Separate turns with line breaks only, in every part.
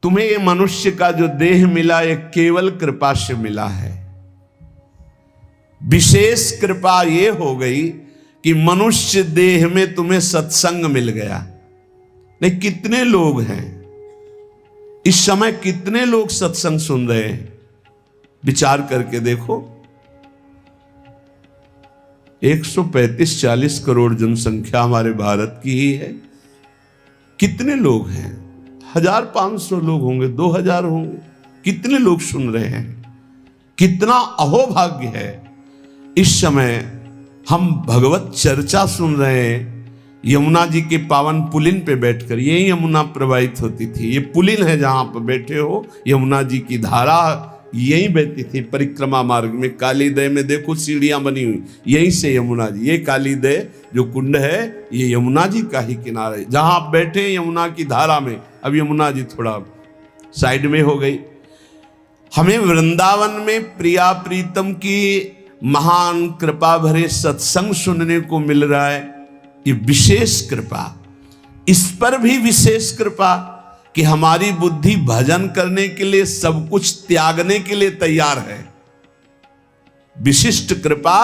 तुम्हें ये मनुष्य का जो देह मिला ये केवल कृपा से मिला है। विशेष कृपा ये हो गई कि मनुष्य देह में तुम्हें सत्संग मिल गया। नहीं, कितने लोग हैं इस समय, कितने लोग सत्संग सुन रहे हैं, विचार करके देखो। 135-40 करोड़ जनसंख्या हमारे भारत की ही है। कितने लोग हैं? 1500 लोग होंगे, 2000 होंगे। कितने लोग सुन रहे हैं? कितना अहोभाग्य है। इस समय हम भगवत चर्चा सुन रहे हैं यमुना जी के पावन पुलिन पे बैठकर। यही यमुना प्रवाहित होती थी। ये पुलिन है जहां पर बैठे हो, यमुना जी की धारा यही बहती थी परिक्रमा मार्ग में। कालीदय में देखो सीढ़ियां बनी हुई, यहीं से यमुना जी, ये कालीदय जो कुंड है ये यमुना जी का ही किनारा है। जहां आप बैठे यमुना की धारा में, अब यमुना जी थोड़ा साइड में हो गई। हमें वृंदावन में प्रिया प्रीतम की महान कृपा भरे सत्संग सुनने को मिल रहा है। ये विशेष कृपा। इस पर भी विशेष कृपा कि हमारी बुद्धि भजन करने के लिए सब कुछ त्यागने के लिए तैयार है। विशिष्ट कृपा,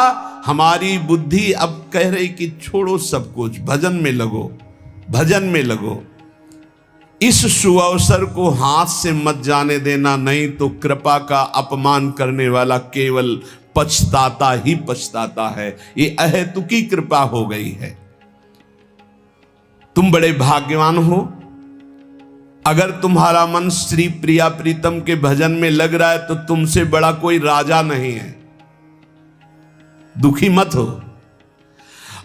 हमारी बुद्धि अब कह रही कि छोड़ो सब कुछ, भजन में लगो, भजन में लगो। इस सुअवसर को हाथ से मत जाने देना, नहीं तो कृपा का अपमान करने वाला केवल पछताता ही पछताता है। ये अहेतुकी कृपा हो गई है। तुम बड़े भाग्यवान हो अगर तुम्हारा मन श्री प्रिया प्रीतम के भजन में लग रहा है, तो तुमसे बड़ा कोई राजा नहीं है। दुखी मत हो।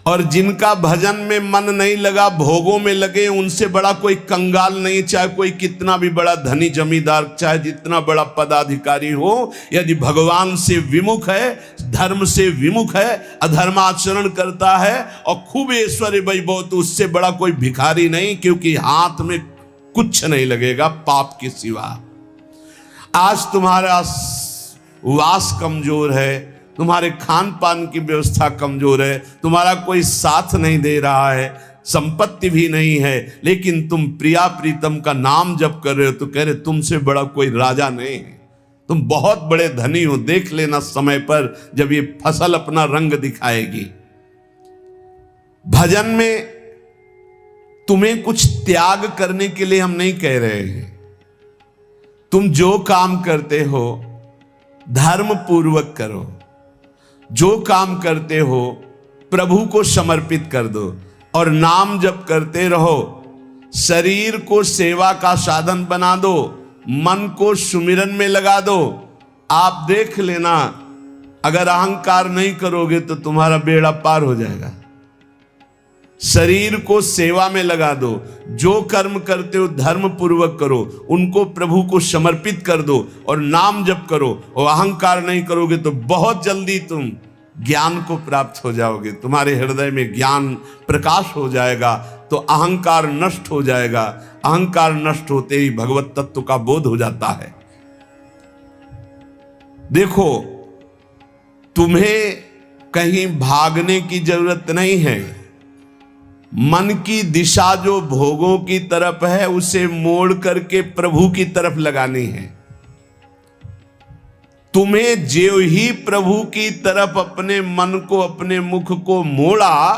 और जिनका भजन में मन नहीं लगा, भोगों में लगे, उनसे बड़ा कोई कंगाल नहीं। चाहे कोई कितना भी बड़ा धनी जमींदार, चाहे जितना बड़ा पदाधिकारी हो, यदि भगवान से विमुख है, धर्म से विमुख है, अधर्माचरण करता है और खूब ऐश्वर्य वैभव, तो उससे बड़ा कोई भिखारी नहीं, क्योंकि हाथ में कुछ नहीं लगेगा पाप के सिवा। आज तुम्हारा वास कमजोर है, तुम्हारे खान पान की व्यवस्था कमजोर है, तुम्हारा कोई साथ नहीं दे रहा है, संपत्ति भी नहीं है, लेकिन तुम प्रिया प्रीतम का नाम जप कर रहे हो, तो कह रहे तुमसे बड़ा कोई राजा नहीं है, तुम बहुत बड़े धनी हो। देख लेना समय पर जब ये फसल अपना रंग दिखाएगी। भजन में तुम्हें कुछ त्याग करने के लिए हम नहीं कह रहे हैं। तुम जो काम करते हो धर्म पूर्वक करो, जो काम करते हो प्रभु को समर्पित कर दो, और नाम जप करते रहो। शरीर को सेवा का साधन बना दो, मन को सुमिरन में लगा दो। आप देख लेना, अगर अहंकार नहीं करोगे तो तुम्हारा बेड़ा पार हो जाएगा। शरीर को सेवा में लगा दो, जो कर्म करते हो धर्म पूर्वक करो, उनको प्रभु को समर्पित कर दो और नाम जप करो। और अहंकार नहीं करोगे तो बहुत जल्दी तुम ज्ञान को प्राप्त हो जाओगे। तुम्हारे हृदय में ज्ञान प्रकाश हो जाएगा, तो अहंकार नष्ट हो जाएगा। अहंकार नष्ट होते ही भगवत तत्व का बोध हो जाता है। देखो, तुम्हें कहीं भागने की जरूरत नहीं है। मन की दिशा जो भोगों की तरफ है, उसे मोड़ करके प्रभु की तरफ लगानी है। तुम्हें जो ही प्रभु की तरफ अपने मन को, अपने मुख को मोड़ा,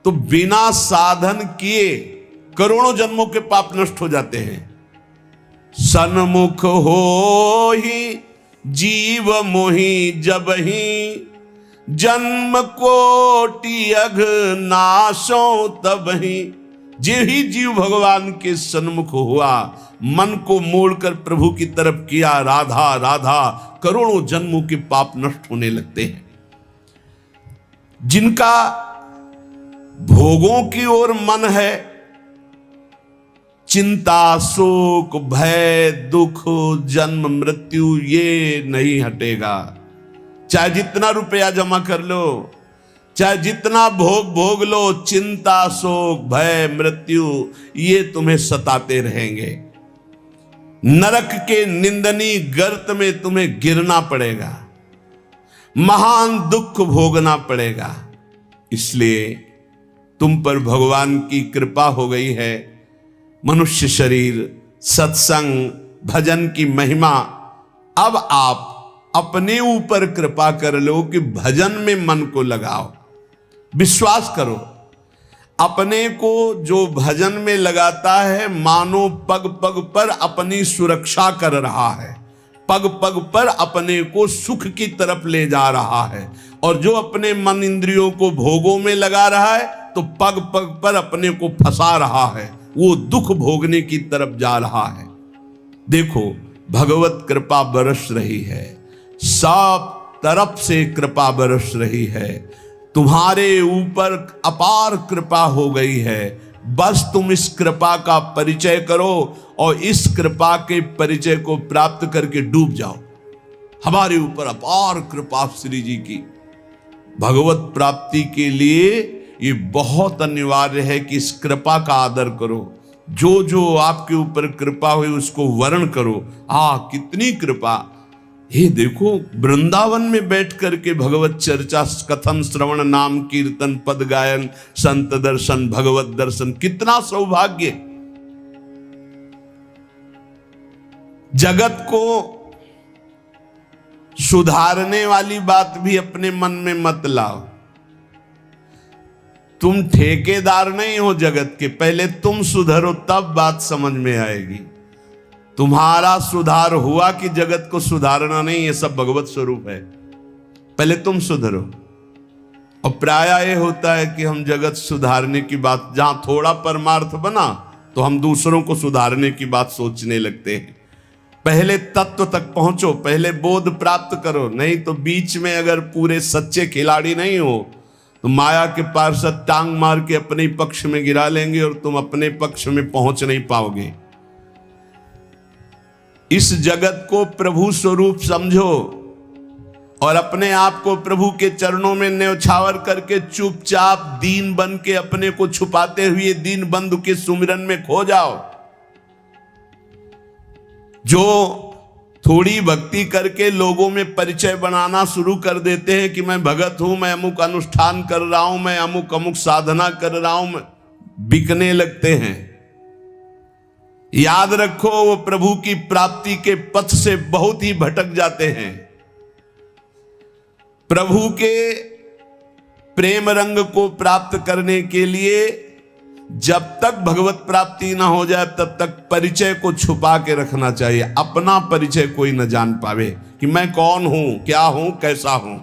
तो बिना साधन किए करोड़ों जन्मों के पाप नष्ट हो जाते हैं। सन्मुख हो ही जीव मोहि जब ही, जन्म कोटि अघ नाशो तब ही। जे ही जीव भगवान के सन्मुख हुआ, मन को मोड़कर प्रभु की तरफ किया, राधा राधा, करोड़ों जन्मों के पाप नष्ट होने लगते हैं। जिनका भोगों की ओर मन है, चिंता, शोक, भय, दुख, जन्म मृत्यु ये नहीं हटेगा। चाहे जितना रुपया जमा कर लो, चाहे जितना भोग लो, चिंता, शोक, भय, मृत्यु ये तुम्हें सताते रहेंगे। नरक के निंदनीय गर्त में तुम्हें गिरना पड़ेगा, महान दुख भोगना पड़ेगा। इसलिए तुम पर भगवान की कृपा हो गई है। मनुष्य शरीर सत्संग भजन की महिमा। अब आप अपने ऊपर कृपा कर लो कि भजन में मन को लगाओ। विश्वास करो, अपने को जो भजन में लगाता है मानो पग पग पर अपनी सुरक्षा कर रहा है, पग पग पर अपने को सुख की तरफ ले जा रहा है। और जो अपने मन इंद्रियों को भोगों में लगा रहा है तो पग पग पर अपने को फंसा रहा है, वो दुख भोगने की तरफ जा रहा है। देखो, भगवत कृपा बरस रही है, सब तरफ से कृपा बरस रही है, तुम्हारे ऊपर अपार कृपा हो गई है। बस तुम इस कृपा का परिचय करो और इस कृपा के परिचय को प्राप्त करके डूब जाओ। हमारे ऊपर अपार कृपा श्री जी की। भगवत प्राप्ति के लिए ये बहुत अनिवार्य है कि इस कृपा का आदर करो। जो जो आपके ऊपर कृपा हुई उसको वर्ण करो। कितनी कृपा। ये देखो, वृंदावन में बैठ करके भगवत चर्चा, कथन, श्रवण, नाम कीर्तन, पद गायन, संत दर्शन, भगवत दर्शन, कितना सौभाग्य। जगत को सुधारने वाली बात भी अपने मन में मत लाओ। तुम ठेकेदार नहीं हो जगत के, पहले तुम सुधरो तब बात समझ में आएगी। तुम्हारा सुधार हुआ कि जगत को सुधारना नहीं, ये सब भगवत स्वरूप है। पहले तुम सुधरो। और प्रायः ये होता है कि हम जगत सुधारने की बात, जहां थोड़ा परमार्थ बना तो हम दूसरों को सुधारने की बात सोचने लगते हैं। पहले तत्व तक पहुंचो, पहले बोध प्राप्त करो, नहीं तो बीच में अगर पूरे सच्चे खिलाड़ी नहीं हो तो माया के पार्षद टांग मार के अपने पक्ष में गिरा लेंगे और तुम अपने पक्ष में पहुंच नहीं पाओगे। इस जगत को प्रभु स्वरूप समझो और अपने आप को प्रभु के चरणों में न्यौछावर करके चुपचाप दीन बन के अपने को छुपाते हुए दीन बंधु के सुमिरन में खो जाओ। जो थोड़ी भक्ति करके लोगों में परिचय बनाना शुरू कर देते हैं कि मैं भगत हूं, मैं अमुक अनुष्ठान कर रहा हूं, मैं अमुक अमुक साधना कर रहा हूं, बिकने लगते हैं। याद रखो, वो प्रभु की प्राप्ति के पथ से बहुत ही भटक जाते हैं। प्रभु के प्रेम रंग को प्राप्त करने के लिए जब तक भगवत प्राप्ति ना हो जाए तब तक परिचय को छुपा के रखना चाहिए। अपना परिचय कोई न जान पावे कि मैं कौन हूं, क्या हूं, कैसा हूं।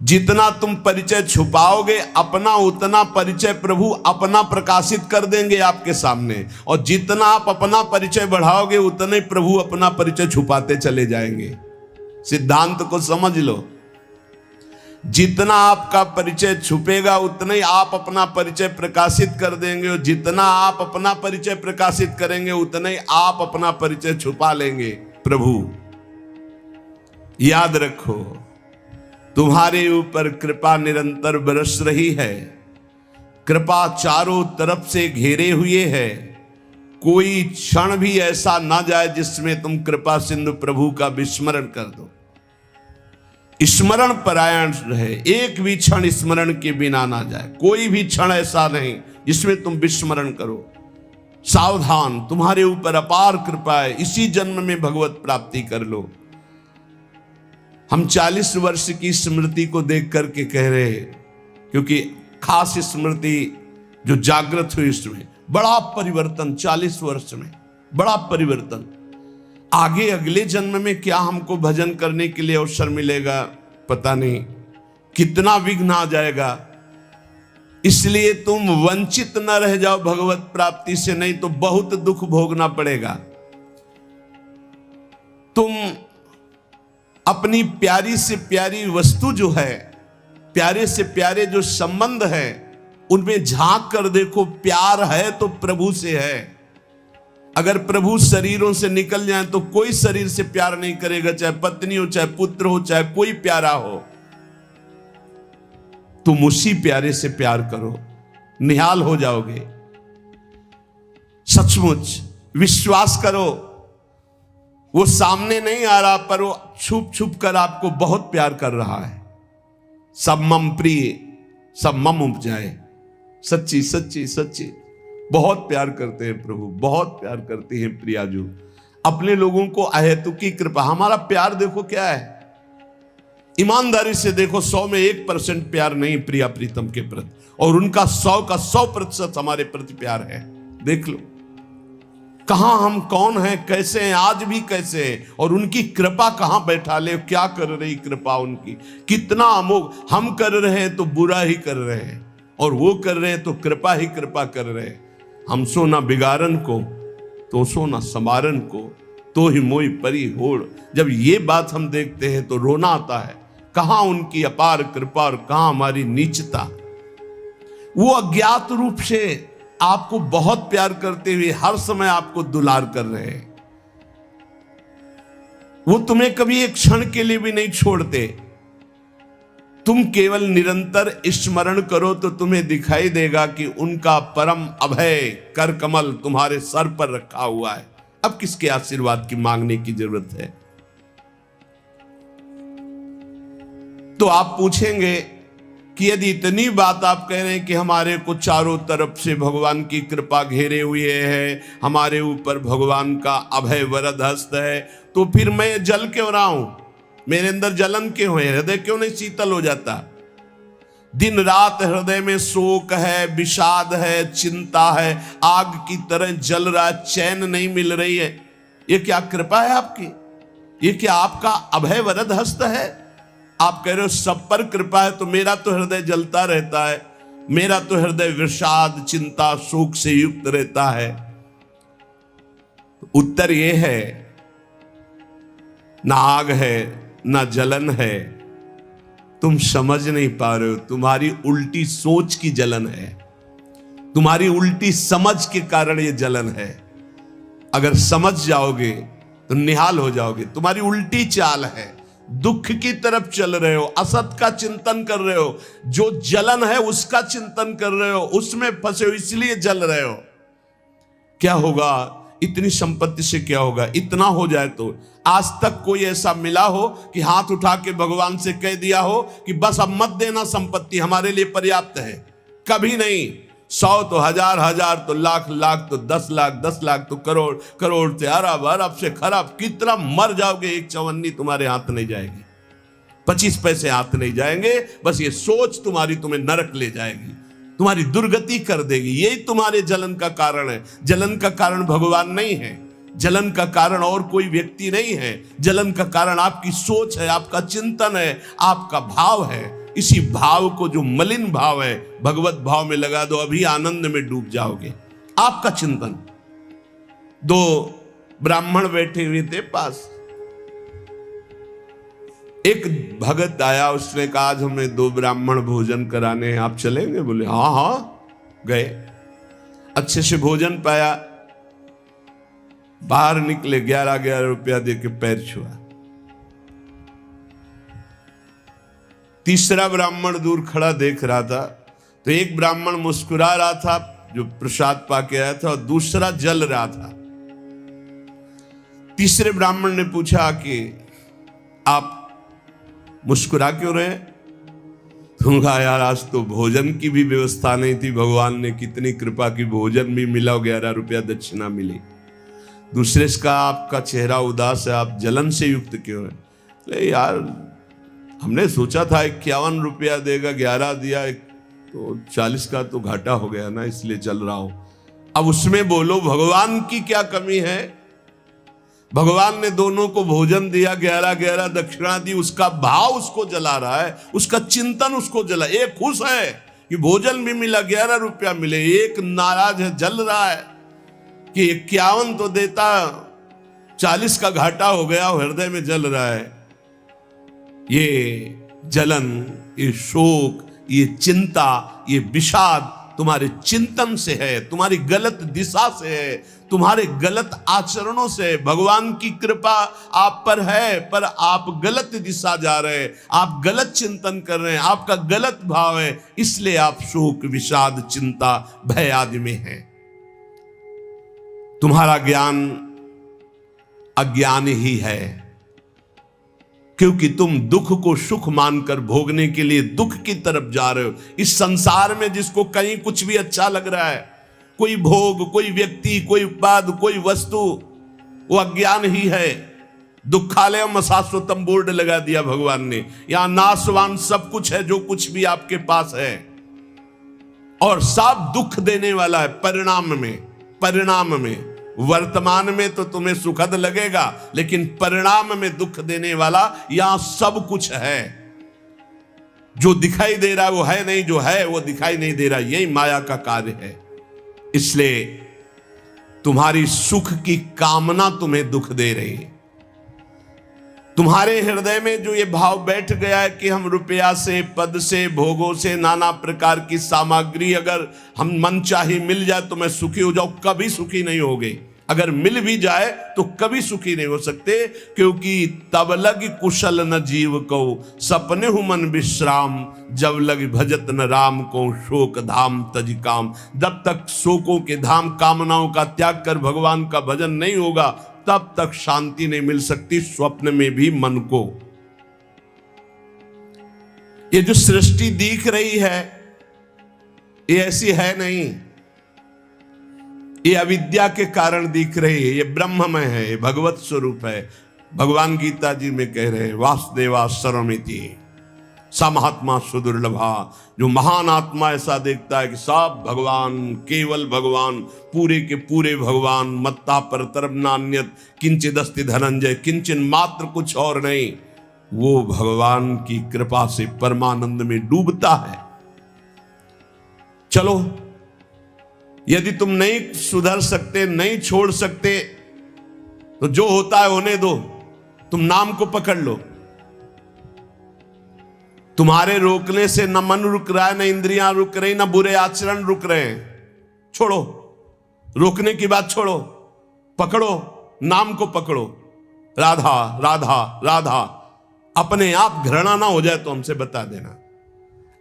जितना तुम परिचय छुपाओगे अपना, उतना परिचय प्रभु अपना प्रकाशित कर देंगे आपके सामने। और जितना आप अपना परिचय बढ़ाओगे उतने प्रभु अपना परिचय छुपाते चले जाएंगे। सिद्धांत को समझ लो। जितना आपका परिचय छुपेगा उतना ही आप अपना परिचय प्रकाशित कर देंगे, और जितना आप अपना परिचय प्रकाशित करेंगे उतना ही आप अपना परिचय छुपा लेंगे। प्रभु याद रखो, तुम्हारे ऊपर कृपा निरंतर बरस रही है। कृपा चारों तरफ से घेरे हुए है। कोई क्षण भी ऐसा ना जाए जिसमें तुम कृपा सिंधु प्रभु का विस्मरण कर दो। स्मरण परायण रहे, एक भी क्षण स्मरण के बिना ना जाए। कोई भी क्षण ऐसा नहीं जिसमें तुम विस्मरण करो। सावधान, तुम्हारे ऊपर अपार कृपा है। इसी जन्म में भगवत प्राप्ति कर लो। हम 40 वर्ष की स्मृति को देख करके कह रहे हैं, क्योंकि खास स्मृति जो जागृत हुई इसमें बड़ा परिवर्तन, 40 वर्ष में बड़ा परिवर्तन। आगे अगले जन्म में क्या हमको भजन करने के लिए अवसर मिलेगा पता नहीं, कितना विघ्न आ जाएगा। इसलिए तुम वंचित न रह जाओ भगवत प्राप्ति से, नहीं तो बहुत दुख भोगना पड़ेगा। तुम अपनी प्यारी से प्यारी वस्तु जो है, प्यारे से प्यारे जो संबंध है, उनमें झांक कर देखो। प्यार है तो प्रभु से है। अगर प्रभु शरीरों से निकल जाए तो कोई शरीर से प्यार नहीं करेगा, चाहे पत्नी हो, चाहे पुत्र हो, चाहे कोई प्यारा हो। तुम उसी प्यारे से प्यार करो, निहाल हो जाओगे। सचमुच विश्वास करो, वो सामने नहीं आ रहा पर वो छुप छुप कर आपको बहुत प्यार कर रहा है। सब मम प्रिय, सब मम उपजाए। सच्ची सच्ची सच्ची बहुत प्यार करते हैं प्रभु, बहुत प्यार करते हैं प्रियाजू अपने लोगों को अहेतुकी कृपा। हमारा प्यार देखो क्या है, ईमानदारी से देखो, 100 में 1% प्यार नहीं प्रिया प्रीतम के प्रति, और उनका 100 का 100% हमारे प्रति प्यार है। देख लो कहां हम कौन हैं, कैसे हैं, आज भी कैसे हैं, और उनकी कृपा कहां बैठा ले, क्या कर रही कृपा उनकी, कितना अमोघ। हम कर रहे हैं तो बुरा ही कर रहे हैं, और वो कर रहे हैं तो कृपा ही कृपा कर रहे हैं। हम सो ना बिगाड़न को, तो सो ना समारन को, तो ही मोई परी होड़। जब ये बात हम देखते हैं तो रोना आता है, कहां उनकी अपार कृपा और कहां हमारी नीचता। वो अज्ञात रूप से आपको बहुत प्यार करते हुए हर समय आपको दुलार कर रहे हैं। वो तुम्हें कभी एक क्षण के लिए भी नहीं छोड़ते। तुम केवल निरंतर स्मरण करो तो तुम्हें दिखाई देगा कि उनका परम अभय कर कमल तुम्हारे सर पर रखा हुआ है। अब किसके आशीर्वाद की मांगने की जरूरत है? तो आप पूछेंगे कि यदि इतनी बात आप कह रहे हैं कि हमारे को चारों तरफ से भगवान की कृपा घेरे हुए है, हमारे ऊपर भगवान का अभय वरद हस्त है, तो फिर मैं जल क्यों रहा हूं, मेरे अंदर जलन क्यों है, हृदय क्यों नहीं शीतल हो जाता? दिन रात हृदय में शोक है, विषाद है, चिंता है, आग की तरह जल रहा, चैन नहीं मिल रही है। ये क्या कृपा है आपकी? ये क्या आपका अभय वरद हस्त है? आप कह रहे हो सब पर कृपा है, तो मेरा तो हृदय जलता रहता है, मेरा तो हृदय विषाद चिंता शोक से युक्त रहता है। उत्तर यह है, ना आग है ना जलन है, तुम समझ नहीं पा रहे हो, तुम्हारी उल्टी सोच की जलन है, तुम्हारी उल्टी समझ के कारण ये जलन है। अगर समझ जाओगे तो निहाल हो जाओगे। तुम्हारी उल्टी चाल है, दुख की तरफ चल रहे हो, असत का चिंतन कर रहे हो, जो जलन है उसका चिंतन कर रहे हो, उसमें फंसे हो, इसलिए जल रहे हो। क्या होगा इतनी संपत्ति से, क्या होगा इतना हो जाए तो? आज तक कोई ऐसा मिला हो कि हाथ उठा के भगवान से कह दिया हो कि बस अब मत देना, संपत्ति हमारे लिए पर्याप्त है? कभी नहीं। 100 तो हजार, हजार तो लाख, लाख तो 10 लाख, 10 लाख तो करोड़, करोड़ से अरब, अरब से खरब। कितना मर जाओगे, एक चवन्नी तुम्हारे हाथ नहीं जाएगी, 25 पैसे हाथ नहीं जाएंगे। बस ये सोच तुम्हें नरक ले जाएगी, तुम्हारी दुर्गति कर देगी। यही तुम्हारे जलन का कारण है। जलन का कारण भगवान नहीं है, जलन का कारण और कोई व्यक्ति नहीं है, जलन का कारण आपकी सोच है, आपका चिंतन है, आपका भाव है। इसी भाव को, जो मलिन भाव है, भगवत भाव में लगा दो, अभी आनंद में डूब जाओगे। आपका चिंतन। 2 ब्राह्मण बैठे हुए थे पास, एक भगत आया, उसने कहा आज हमें 2 ब्राह्मण भोजन कराने हैं, आप चलेंगे? बोले हाँ हाँ। गए, अच्छे से भोजन पाया, बाहर निकले, 11 रुपया देके पैर छुआ। तीसरा ब्राह्मण दूर खड़ा देख रहा था, तो एक ब्राह्मण मुस्कुरा रहा था जो प्रसाद पाके आया था, और दूसरा जल रहा था। तीसरे ब्राह्मण ने पूछा कि आप मुस्कुरा क्यों रहे? तुम कहा यार आज तो भोजन की भी व्यवस्था नहीं थी, भगवान ने कितनी कृपा की, भोजन भी मिला, 11 रुपया दक्षिणा मिली। दूसरे का आपका चेहरा उदास है, आप जलन से युक्त क्यों है? ले यार हमने सोचा था 51 रुपया देगा, 11 दिया, तो 40 का तो घाटा हो गया ना, इसलिए चल रहा हूं। अब उसमें बोलो भगवान की क्या कमी है? भगवान ने दोनों को भोजन दिया, 11 दक्षिणा दी, उसका भाव उसको जला रहा है, उसका चिंतन उसको जला। एक खुश है कि भोजन भी मिला, 11 रुपया मिले, एक नाराज है, जल रहा है कि 51 तो देता, 40 का घाटा हो गया, हृदय में जल रहा है। ये जलन, ये शोक, ये चिंता, ये विषाद तुम्हारे चिंतन से है, तुम्हारी गलत दिशा से है, तुम्हारे गलत आचरणों से। भगवान की कृपा आप पर है, पर आप गलत दिशा जा रहे हैं, आप गलत चिंतन कर रहे हैं, आपका गलत भाव है, इसलिए आप शोक विषाद चिंता भय आदि में हैं। तुम्हारा ज्ञान अज्ञान ही है, क्योंकि तुम दुख को सुख मानकर भोगने के लिए दुख की तरफ जा रहे हो। इस संसार में जिसको कहीं कुछ भी अच्छा लग रहा है, कोई भोग, कोई व्यक्ति, कोई पद, कोई वस्तु, वो अज्ञान ही है। दुखालयम शाश्वतम बोर्ड लगा दिया भगवान ने। यहां नाशवान सब कुछ है, जो कुछ भी आपके पास है, और सब दुख देने वाला है परिणाम में। वर्तमान में तो तुम्हें सुखद लगेगा, लेकिन परिणाम में दुख देने वाला यहां सब कुछ है। जो दिखाई दे रहा है वो है नहीं, जो है वो दिखाई नहीं दे रहा। यही माया का कार्य है। इसलिए तुम्हारी सुख की कामना तुम्हें दुख दे रही है। तुम्हारे हृदय में जो ये भाव बैठ गया है कि हम रुपया से, पद से, भोगों से, नाना प्रकार की सामग्री अगर हम मन चाहे मिल जाए तो मैं सुखी हो जाऊं, कभी सुखी नहीं होगे। अगर मिल भी जाए तो कभी सुखी नहीं हो सकते, क्योंकि तब लग कुशल न जीव को सपने हु मन विश्राम, जब लग भजत न राम को शोक धाम तज काम। जब तक शोकों के धाम, कामनाओं का त्याग कर भगवान का भजन नहीं होगा, तब तक शांति नहीं मिल सकती स्वप्न में भी मन को। ये जो सृष्टि दिख रही है ये ऐसी है नहीं, ये अविद्या के कारण दिख रही है। ये ब्रह्ममय है, ये भगवत स्वरूप है। भगवान गीता जी में कह रहे हैं वासुदेवा सर्वमिति स महात्मा सुदुर्लभा। जो महान आत्मा ऐसा देखता है कि सब भगवान, केवल भगवान, पूरे के पूरे भगवान, मत्ता परतरम नान्यत किंचिदस्ति धनंजय, किंचन मात्र कुछ और नहीं, वो भगवान की कृपा से परमानंद में डूबता है। चलो, यदि तुम नहीं सुधर सकते, नहीं छोड़ सकते, तो जो होता है होने दो। तुम नाम को पकड़ लो। तुम्हारे रोकने से न मन रुक रहा है, न इंद्रियां रुक रही, न बुरे आचरण रुक रहे हैं। छोड़ो, रोकने की बात छोड़ो, पकड़ो, नाम को पकड़ो। राधा राधा राधा। अपने आप घृणा ना हो जाए तो हमसे बता देना।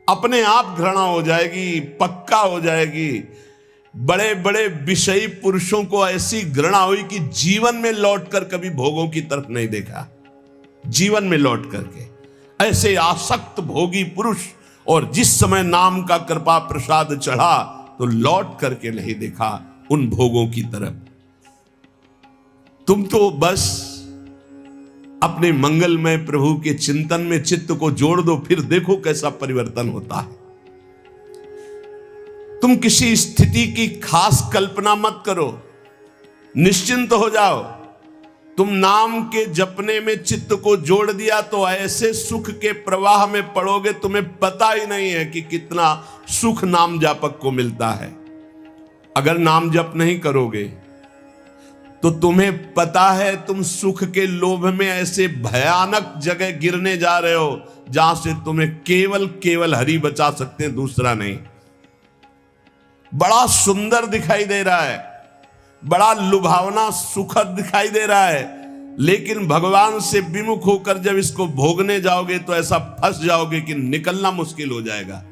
अपने आप घृणा हो जाएगी, पक्का हो जाएगी। बड़े बड़े विषयी पुरुषों को ऐसी घृणा हुई कि जीवन में लौटकर कभी भोगों की तरफ नहीं देखा। जीवन में लौट करके ऐसे आसक्त भोगी पुरुष, और जिस समय नाम का कृपा प्रसाद चढ़ा तो लौट करके नहीं देखा उन भोगों की तरफ। तुम तो बस अपने मंगलमय प्रभु के चिंतन में चित्त को जोड़ दो, फिर देखो कैसा परिवर्तन होता है। तुम किसी स्थिति की खास कल्पना मत करो, निश्चिंत हो जाओ। तुम नाम के जपने में चित्त को जोड़ दिया तो ऐसे सुख के प्रवाह में पड़ोगे, तुम्हें पता ही नहीं है कि कितना सुख नाम जापक को मिलता है। अगर नाम जप नहीं करोगे तो तुम्हें पता है तुम सुख के लोभ में ऐसे भयानक जगह गिरने जा रहे हो जहां से तुम्हें केवल केवल हरि बचा सकते हैं, दूसरा नहीं। बड़ा सुंदर दिखाई दे रहा है, बड़ा लुभावना सुखद दिखाई दे रहा है, लेकिन भगवान से विमुख होकर जब इसको भोगने जाओगे तो ऐसा फंस जाओगे कि निकलना मुश्किल हो जाएगा।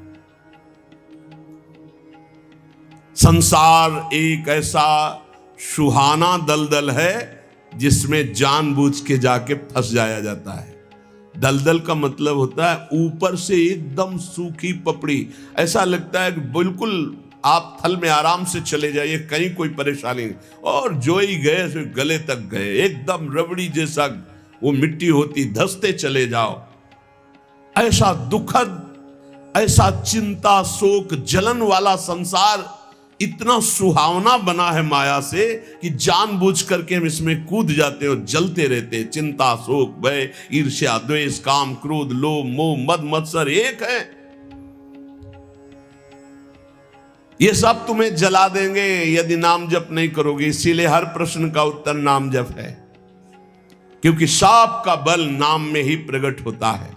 संसार एक ऐसा सुहाना दलदल है जिसमें जानबूझ के जाके फंस जाया जाता है। दलदल का मतलब होता है ऊपर से एकदम सूखी पपड़ी, ऐसा लगता है कि बिल्कुल आप थल में आराम से चले जाइए, कहीं कोई परेशानी नहीं, और जो ही गए सो गले तक गए, एकदम रबड़ी जैसा वो मिट्टी होती, धंसते चले जाओ। ऐसा दुखद, ऐसा चिंता, शोक, जलन वाला संसार इतना सुहावना बना है माया से कि जानबूझ करके हम इसमें कूद जाते हैं और जलते रहते हैं। चिंता, शोक, भय, ईर्ष्या, द्वेष, काम, क्रोध, लोभ, मोह, मद, मत्सर एक है। ये सब तुम्हें जला देंगे यदि नाम जप नहीं करोगे। इसीलिए हर प्रश्न का उत्तर नाम जप है, क्योंकि सब का बल नाम में ही प्रकट होता है।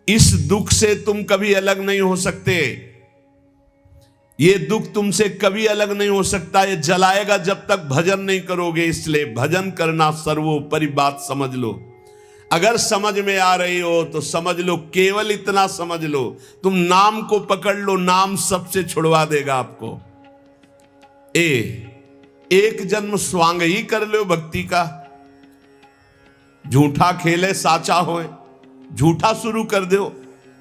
इस दुख से तुम कभी अलग नहीं हो सकते। ये दुख तुमसे कभी अलग नहीं हो सकता। ये जलाएगा जब तक भजन नहीं करोगे। इसलिए भजन करना सर्वोपरि बात समझ लो। अगर समझ में आ रही हो तो समझ लो, केवल इतना समझ लो, तुम नाम को पकड़ लो, नाम सबसे छुड़वा देगा आपको। एक जन्म स्वांग ही कर लो भक्ति का। झूठा खेले साचा होए, झूठा शुरू कर दो,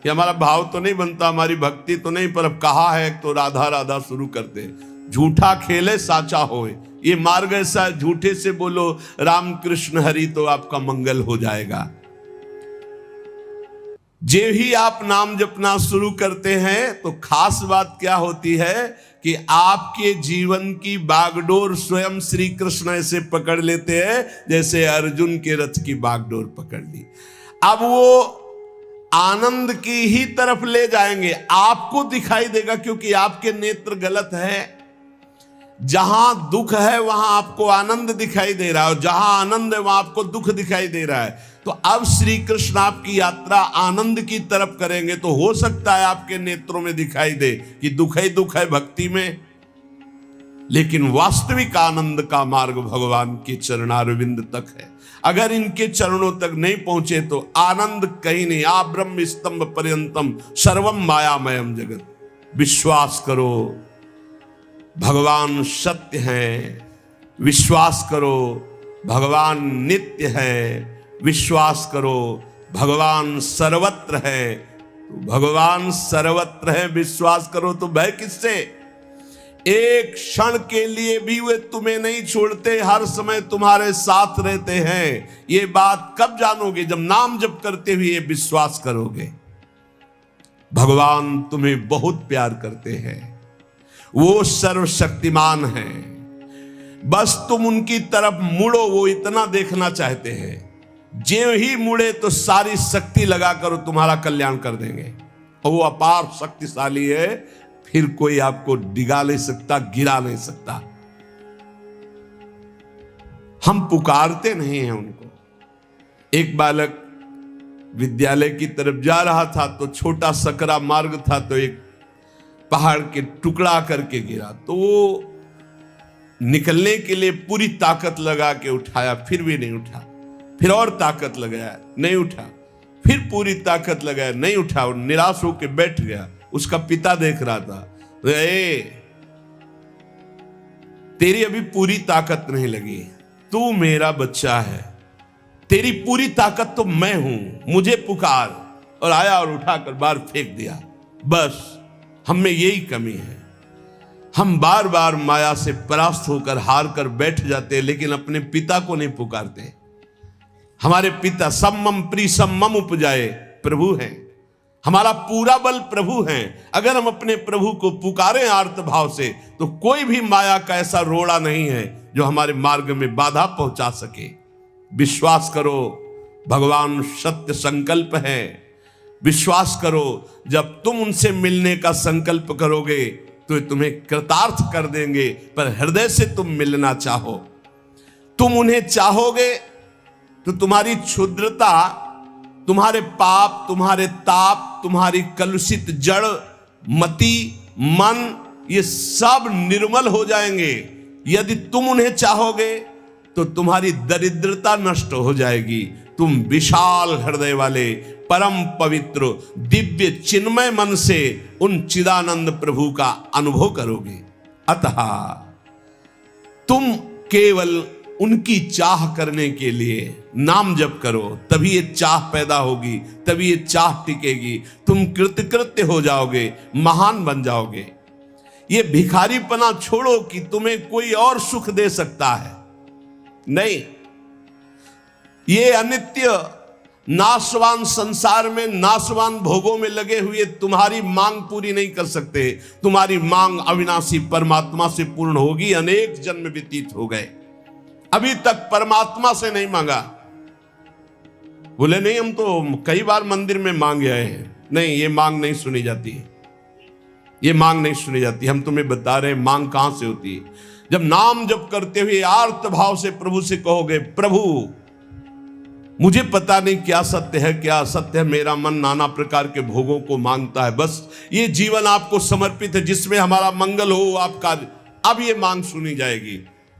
कि हमारा भाव तो नहीं बनता, हमारी भक्ति तो नहीं, पर अब कहा है तो राधा राधा शुरू करते हैं। झूठा खेले साचा होए, ये मार्ग ऐसा, झूठे से बोलो राम कृष्ण हरि तो आपका मंगल हो जाएगा। जे ही आप नाम जपना शुरू करते हैं तो खास बात क्या होती है कि आपके जीवन की बागडोर स्वयं श्री कृष्ण ऐसे पकड़ लेते हैं जैसे अर्जुन के रथ की बागडोर पकड़ ली। अब वो आनंद की ही तरफ ले जाएंगे, आपको दिखाई देगा क्योंकि आपके नेत्र गलत है। जहां दुख है वहां आपको आनंद दिखाई दे रहा है और जहां आनंद है वहां आपको दुख दिखाई दे रहा है। तो अब श्री कृष्ण आपकी यात्रा आनंद की तरफ करेंगे तो हो सकता है आपके नेत्रों में दिखाई दे कि दुख ही दुख है भक्ति में, लेकिन वास्तविक आनंद का मार्ग भगवान के चरणारविंद तक है। अगर इनके चरणों तक नहीं पहुंचे तो आनंद कहीं नहीं। आ ब्रह्म स्तंभ पर्यंतम सर्वम मायामयम जगत। विश्वास करो भगवान सत्य है, विश्वास करो भगवान नित्य है, विश्वास करो भगवान सर्वत्र है। तो भगवान सर्वत्र है, विश्वास करो तो भय किससे? एक क्षण के लिए भी वे तुम्हें नहीं छोड़ते, हर समय तुम्हारे साथ रहते हैं। ये बात कब जानोगे? जब नाम जप करते हुए विश्वास करोगे। भगवान तुम्हें बहुत प्यार करते हैं, वो सर्वशक्तिमान है। बस तुम उनकी तरफ मुड़ो, वो इतना देखना चाहते हैं। जो ही मुड़े तो सारी शक्ति लगाकर तुम्हारा कल्याण कर देंगे और वो अपार शक्तिशाली है, फिर कोई आपको डिगा नहीं सकता, गिरा नहीं सकता। हम पुकारते नहीं हैं उनको। एक बालक विद्यालय की तरफ जा रहा था तो छोटा सकरा मार्ग था, तो एक पहाड़ के टुकड़ा करके गिरा, तो वो निकलने के लिए पूरी ताकत लगा के उठाया, फिर भी नहीं उठा। फिर और ताकत लगाया, नहीं उठा। फिर पूरी ताकत लगाया, नहीं उठा। और निराश होकर बैठ गया। उसका पिता देख रहा था, तेरी अभी पूरी ताकत नहीं लगी, तू मेरा बच्चा है, तेरी पूरी ताकत तो मैं हूं, मुझे पुकार। और आया और उठाकर बाहर फेंक दिया। बस हम में यही कमी है, हम बार बार माया से परास्त होकर हार कर बैठ जाते हैं, लेकिन अपने पिता को नहीं पुकारते। हमारे पिता सम्मम प्रीसम्मम उपजाए प्रभु हैं, हमारा पूरा बल प्रभु हैं। अगर हम अपने प्रभु को पुकारें आर्त भाव से तो कोई भी माया का ऐसा रोड़ा नहीं है जो हमारे मार्ग में बाधा पहुंचा सके। विश्वास करो भगवान सत्य संकल्प है। विश्वास करो जब तुम उनसे मिलने का संकल्प करोगे तो तुम्हें कृतार्थ कर देंगे, पर हृदय से तुम मिलना चाहो। तुम उन्हें चाहोगे तो तुम्हारी क्षुद्रता, तुम्हारे पाप, तुम्हारे ताप, तुम्हारी कलुषित जड़ मति मन, ये सब निर्मल हो जाएंगे। यदि तुम उन्हें चाहोगे तो तुम्हारी दरिद्रता नष्ट हो जाएगी। तुम विशाल हृदय वाले परम पवित्र दिव्य चिन्मय मन से उन चिदानंद प्रभु का अनुभव करोगे। अतः तुम केवल उनकी चाह करने के लिए नाम जप करो, तभी ये चाह पैदा होगी, तभी ये चाह टिकेगी। तुम कृतकृत्य हो जाओगे, महान बन जाओगे। ये भिखारीपना छोड़ो कि तुम्हें कोई और सुख दे सकता है, नहीं। ये अनित्य नाशवान संसार में नाशवान भोगों में लगे हुए तुम्हारी मांग पूरी नहीं कर सकते। तुम्हारी मांग अविनाशी परमात्मा से पूर्ण होगी। अनेक जन्म व्यतीत हो गए, अभी तक परमात्मा से नहीं मांगा। बोले नहीं, हम तो कई बार मंदिर में मांग आए हैं। नहीं, ये मांग नहीं सुनी जाती, ये मांग नहीं सुनी जाती। हम तुम्हें बता रहे हैं मांग कहां से होती है। जब नाम जप करते हुए आर्त भाव से प्रभु से कहोगे, प्रभु मुझे पता नहीं क्या सत्य है क्या असत्य है, मेरा मन नाना प्रकार के भोगों को मांगता है, बस ये जीवन आपको समर्पित है जिसमें हमारा मंगल हो आपका। अब ये मांग सुनी जाएगी।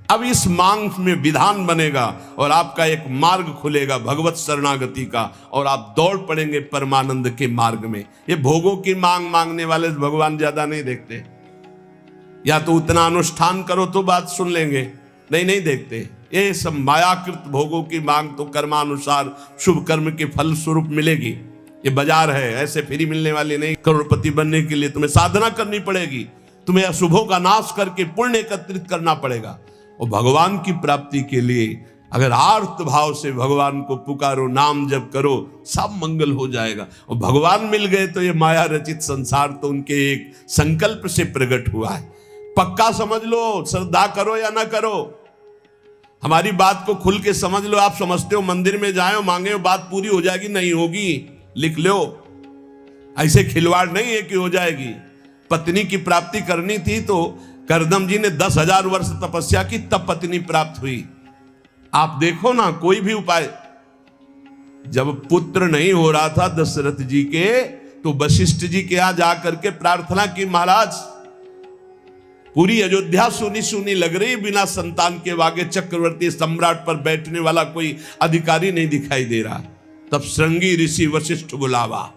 अब इस मांग में विधान बनेगा और आपका एक मार्ग खुलेगा भगवत शरणागति का, और आप दौड़ पड़ेंगे परमानंद के मार्ग में। ये भोगों की मांग मांगने वाले भगवान ज्यादा नहीं देखते। या तो उतना अनुष्ठान करो तो बात सुन लेंगे, नहीं देखते। ये सब मायाकृत भोगों की मांग तो कर्मानुसार शुभ कर्म के फल स्वरूप मिलेगी, ये बाजार है, ऐसे फ्री मिलने वाली नहीं। करोड़पति बनने के लिए तुम्हें साधना करनी पड़ेगी, तुम्हें अशुभों का नाश करके पुण्य एकत्रित करना पड़ेगा। और भगवान की प्राप्ति के लिए अगर आर्त भाव से भगवान को पुकारो, नाम जप करो, सब मंगल हो जाएगा। और भगवान मिल गए तो ये माया रचित संसार तो उनके एक संकल्प से प्रकट हुआ है। पक्का समझ लो, श्रद्धा करो या ना करो, हमारी बात को खुल के समझ लो। आप समझते हो मंदिर में जाए मांगे बात पूरी हो जाएगी, नहीं होगी, लिख लो। ऐसे खिलवाड़ नहीं है कि हो जाएगी। पत्नी की प्राप्ति करनी थी तो करदम जी ने 10,000 वर्ष तपस्या की, तब पत्नी प्राप्त हुई। आप देखो ना, कोई भी उपाय। जब पुत्र नहीं हो रहा था दशरथ जी के, तो वशिष्ठ जी के यहां जाकर के प्रार्थना की, महाराज पूरी अयोध्या सुनी सुनी लग रही, बिना संतान के आगे चक्रवर्ती सम्राट पर बैठने वाला कोई अधिकारी नहीं दिखाई दे रहा। तब श्रृंगी ऋषि वशिष्ठ बुलावा,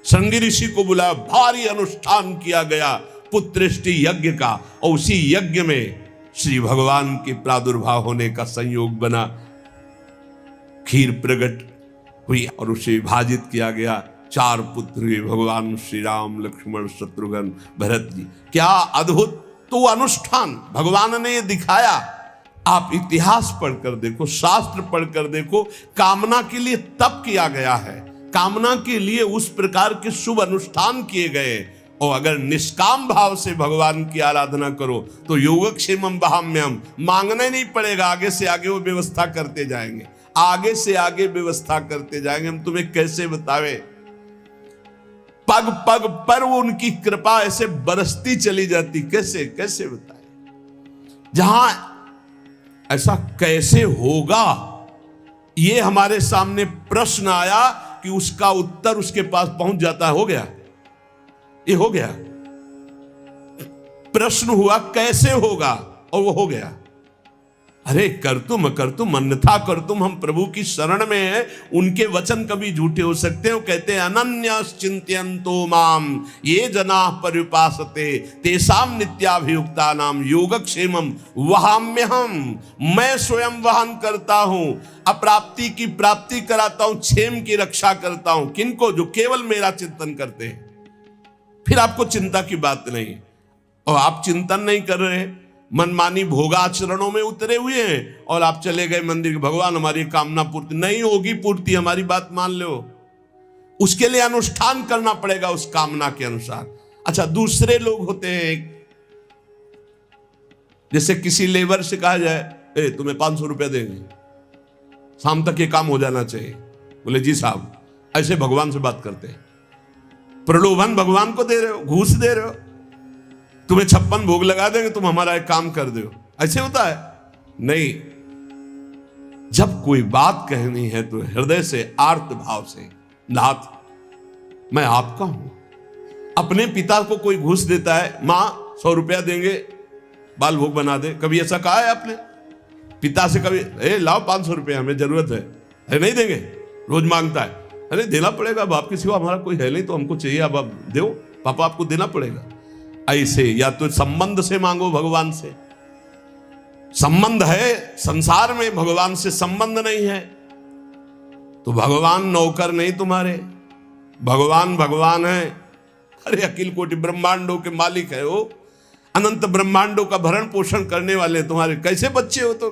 श्रृंगी ऋषि को बुलाया, भारी अनुष्ठान किया गया पुत्रेष्टि यज्ञ का। और उसी यज्ञ में श्री भगवान के प्रादुर्भाव होने का संयोग बना, खीर प्रकट हुई और उसे विभाजित किया गया। 4 पुत्र हुए, भगवान श्री राम, लक्ष्मण, शत्रुघ्न, भरत जी। क्या अद्भुत तो अनुष्ठान भगवान ने ये दिखाया। आप इतिहास पढ़कर देखो, शास्त्र पढ़कर देखो, कामना के लिए तप किया गया है, कामना के लिए उस प्रकार के शुभ अनुष्ठान किए गए। और अगर निष्काम भाव से भगवान की आराधना करो तो योगक्षेमम वहाम्यम, मांगना नहीं पड़ेगा, आगे से आगे वो व्यवस्था करते जाएंगे, आगे से आगे व्यवस्था करते जाएंगे। हम तुम्हें कैसे बतावे, पग पग पर वो उनकी कृपा ऐसे बरसती चली जाती, कैसे कैसे बताए। जहां ऐसा कैसे होगा, ये हमारे सामने प्रश्न आया कि उसका उत्तर उसके पास पहुंच जाता है। हो गया, ये हो गया। प्रश्न हुआ कैसे होगा, और वो हो गया। अरे करतुम अन्यथा करतुम, हम प्रभु की शरण में हैं, उनके वचन कभी झूठे हो सकते हैं। कहते हैं अनन्यश्चिन्तयन्तो माम ये जनाः पर्युपासते तेषां नित्याभियुक्तानां योगक्षेमं वहाम्यहम्, मैं स्वयं वहन करता हूं, अप्राप्ति की प्राप्ति कराता हूं, क्षेम की रक्षा करता हूं। किनको? जो केवल मेरा चिंतन करते हैं। फिर आपको चिंता की बात नहीं, और आप चिंतन नहीं कर रहे, मनमानी भोगाचरणों में उतरे हुए हैं, और आप चले गए मंदिर के, भगवान हमारी कामना पूर्ति नहीं होगी, पूर्ति हमारी बात मान लो, उसके लिए अनुष्ठान करना पड़ेगा उस कामना के अनुसार। अच्छा, दूसरे लोग होते हैं, जैसे किसी लेबर से कहा जाए तुम्हें 500 रुपया देंगे, शाम तक ये काम हो जाना चाहिए, बोले जी साहब, ऐसे भगवान से बात करते हैं। प्रलोभन भगवान को दे रहे हो, घूस दे रहे हो, तुम्हें 56 भोग लगा देंगे, तुम हमारा एक काम कर दो, ऐसे होता है? नहीं। जब कोई बात कहनी है तो हृदय से, आर्त भाव से, नाथ मैं आपका हूं। अपने पिता को कोई घूस देता है, मां 100 रुपया देंगे बाल भोग बना दे, कभी ऐसा कहा है आपने पिता से? कभी लाओ 500 रुपया, हमें जरूरत है, अरे नहीं देंगे, रोज मांगता है, अरे देना पड़ेगा, बाप के सिवा हमारा कोई है नहीं, तो हमको चाहिए, अब आप दो, पापा आपको देना पड़ेगा। ऐसे या तो संबंध से मांगो, भगवान से संबंध है, संसार में भगवान से संबंध नहीं है, तो भगवान नौकर नहीं तुम्हारे, भगवान भगवान है। अरे अखिल कोटि ब्रह्मांडों के मालिक है वो, अनंत ब्रह्मांडों का भरण पोषण करने वाले तुम्हारे कैसे बच्चे हो? तो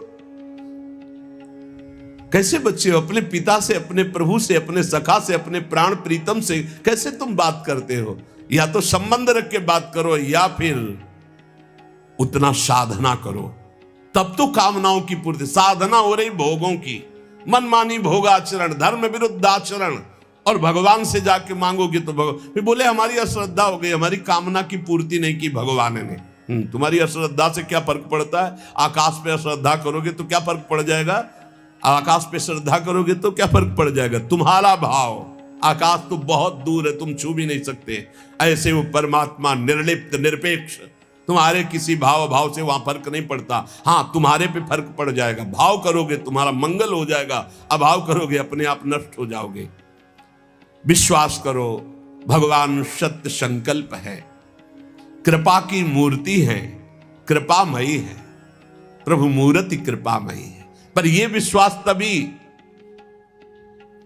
कैसे बच्चे हो? अपने पिता से, अपने प्रभु से, अपने सखा से, अपने प्राण प्रीतम से कैसे तुम बात करते हो? या तो संबंध रख के बात करो, या फिर उतना साधना करो, तब तो कामनाओं की पूर्ति। साधना हो रही भोगों की, मनमानी भोगाचरण, धर्म विरुद्ध आचरण, और भगवान से जाके मांगोगे तो फिर बोले हमारी अश्रद्धा हो गई, हमारी कामना की पूर्ति नहीं की भगवान ने। तुम्हारी अश्रद्धा से क्या फर्क पड़ता है? आकाश पे अश्रद्धा करोगे तो क्या फर्क पड़ जाएगा? आकाश पे श्रद्धा करोगे तो क्या फर्क पड़ जाएगा? तुम्हारा भाव, आकाश तो बहुत दूर है, तुम छू भी नहीं सकते, ऐसे वो परमात्मा निर्लिप्त निरपेक्ष, तुम्हारे किसी भाव से वहां फर्क नहीं पड़ता। हाँ, तुम्हारे पे फर्क पड़ जाएगा, भाव करोगे तुम्हारा मंगल हो जाएगा, अभाव करोगे अपने आप नष्ट हो जाओगे। विश्वास करो, भगवान सत्य संकल्प है, कृपा की मूर्ति है, कृपामयी है, प्रभु मूर्ति कृपामयी है। पर यह विश्वास तभी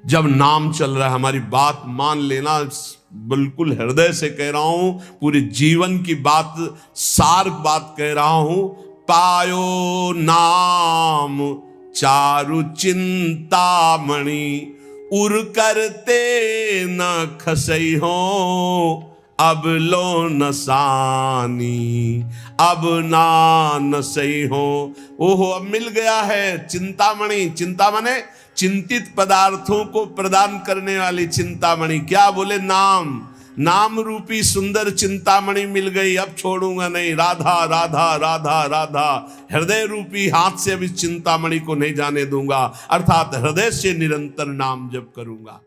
जब नाम चल रहा है, हमारी बात मान लेना, बिल्कुल हृदय से कह रहा हूं, पूरे जीवन की बात, सार बात कह रहा हूं। पायो नाम चारु चिंतामणि, उर करते न खसई हो, अब लो नसानी, अब ना नसई हो। ओहो, अब मिल गया है चिंतामणि। चिंता माने चिंतित पदार्थों को प्रदान करने वाली चिंतामणि। क्या बोले? नाम। नाम रूपी सुंदर चिंतामणि मिल गई, अब छोड़ूंगा नहीं। राधा राधा राधा राधा, हृदय रूपी हाथ से अब इस चिंतामणि को नहीं जाने दूंगा, अर्थात हृदय से निरंतर नाम जप करूंगा।